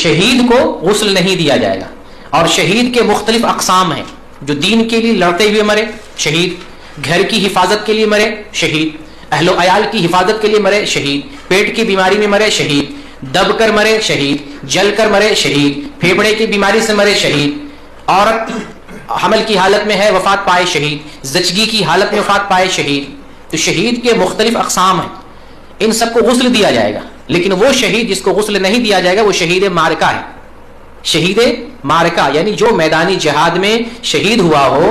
شہید کو غسل نہیں دیا جائے گا. اور شہید کے مختلف اقسام ہیں. جو دین کے لیے لڑتے ہوئے مرے شہید, گھر کی حفاظت کے لیے مرے شہید, اہل و عیال کی حفاظت کے لیے مرے شہید, پیٹ کی بیماری میں مرے شہید, دب کر مرے شہید, جل کر مرے شہید, پھیپھڑے کی بیماری سے مرے شہید, عورت حمل کی حالت میں ہے وفات پائے شہید, زچگی کی حالت میں وفات پائے شہید. تو شہید کے مختلف اقسام ہیں, ان سب کو غسل دیا جائے گا. لیکن وہ شہید جس کو غسل نہیں دیا جائے گا وہ شہید معرکہ ہے. شہید معرکہ یعنی جو میدانی جہاد میں شہید ہوا ہو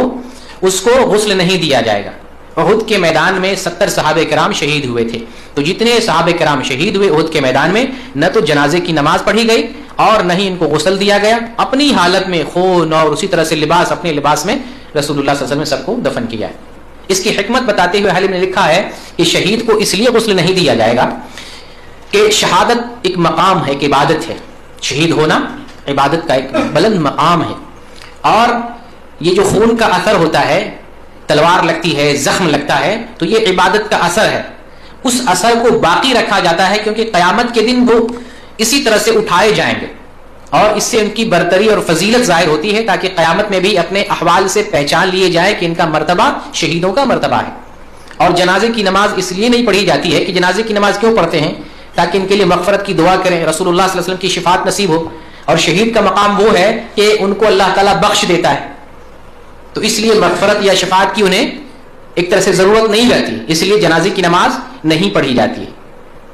اس کو غسل نہیں دیا جائے گا. احد کے میدان میں 70 صحابہ کرام شہید ہوئے تھے. تو جتنے صحابہ کرام شہید ہوئے احد کے میدان میں, نہ تو جنازے کی نماز پڑھی گئی اور نہ ہی ان کو غسل دیا گیا. اپنی حالت میں خون اور اسی طرح سے لباس, اپنے لباس میں رسول اللہ صلی اللہ علیہ وسلم نے سب کو دفن کیا ہے. اس کی حکمت بتاتے ہوئے حلیم نے لکھا ہے کہ شہید کو اس لیے غسل نہیں دیا جائے گا کہ شہادت ایک مقام ہے, ایک عبادت ہے. شہید ہونا عبادت کا ایک بلند مقام ہے. اور یہ جو خون کا اثر ہوتا ہے, تلوار لگتی ہے, زخم لگتا ہے, تو یہ عبادت کا اثر ہے. اس اثر کو باقی رکھا جاتا ہے کیونکہ قیامت کے دن وہ اسی طرح سے اٹھائے جائیں گے اور اس سے ان کی برتری اور فضیلت ظاہر ہوتی ہے, تاکہ قیامت میں بھی اپنے احوال سے پہچان لیے جائے کہ ان کا مرتبہ شہیدوں کا مرتبہ ہے. اور جنازے کی نماز اس لیے نہیں پڑھی جاتی ہے کہ جنازے کی نماز کیوں پڑھتے ہیں, تاکہ ان کے لیے مغفرت کی دعا کریں, رسول اللہ صلی اللہ علیہ وسلم کی شفاعت نصیب ہو. اور شہید کا مقام وہ ہے کہ ان کو اللہ تعالیٰ بخش دیتا ہے, تو اس لیے مغفرت یا شفاعت کی انہیں ایک طرح سے ضرورت نہیں رہتی. اس لیے جنازے کی نماز نہیں پڑھی جاتی ہے,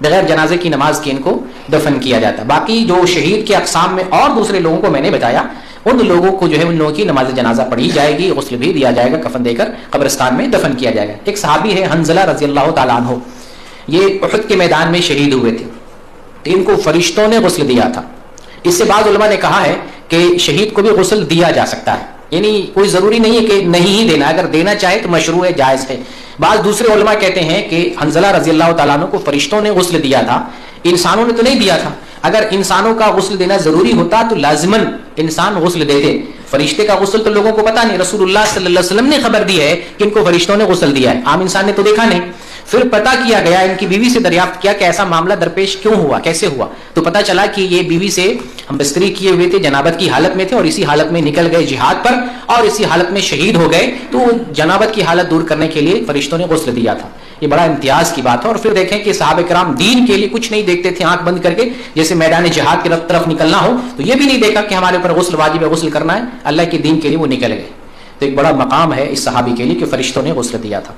بغیر جنازے کی نماز کے ان کو دفن کیا جاتا. باقی جو شہید کے اقسام میں اور دوسرے لوگوں کو میں نے بتایا, ان لوگوں کو جو ہے ان لوگوں کی نماز جنازہ پڑھی جائے گی, غسل بھی دیا جائے گا, کفن دے کر قبرستان میں دفن کیا جائے گا. ایک صحابی ہے حنظلہ رضی اللہ تعالیٰ عنہ, یہ احد کے میدان میں شہید ہوئے تھے. ان کو فرشتوں نے غسل دیا تھا. اس سے بعض علماء نے کہا ہے کہ شہید کو بھی غسل دیا جا سکتا ہے, یعنی کوئی ضروری نہیں ہے کہ نہیں ہی دینا, اگر دینا چاہے تو مشروع ہے, جائز ہے. بعض دوسرے علماء کہتے ہیں کہ حنظلہ رضی اللہ تعالیٰ عنہ کو فرشتوں نے غسل دیا تھا, انسانوں نے تو نہیں دیا تھا. اگر انسانوں کا غسل دینا ضروری ہوتا تو لازماً انسان غسل دیتے. فرشتے کا غسل تو لوگوں کو پتا نہیں, رسول اللہ صلی اللہ علیہ وسلم نے خبر دی ہے کہ ان کو فرشتوں نے غسل دیا ہے, عام انسان نے تو دیکھا نہیں. پھر پتا کیا گیا, ان کی بیوی سے دریافت کیا کہ ایسا معاملہ درپیش کیوں ہوا, کیسے ہوا, تو پتا چلا کہ یہ بیوی سے ہم بستری کیے ہوئے تھے, جنابت کی حالت میں تھے اور اسی حالت میں نکل گئے جہاد پر اور اسی حالت میں شہید ہو گئے. تو جنابت کی حالت دور کرنے کے لیے فرشتوں نے غسل دیا تھا. یہ بڑا امتیاز کی بات ہے. اور پھر دیکھیں کہ صحابہ کرام دین کے لیے کچھ نہیں دیکھتے تھے آنکھ بند کر کے, جیسے میدان جہاد کی طرف نکلنا ہو تو یہ بھی نہیں دیکھا کہ ہمارے اوپر غسل واجب ہے, غسل کرنا ہے, اللہ کے دین کے لیے وہ نکل گئے. تو ایک بڑا مقام ہے اس صحابی کے لیے کہ فرشتوں نے غسل دیا تھا.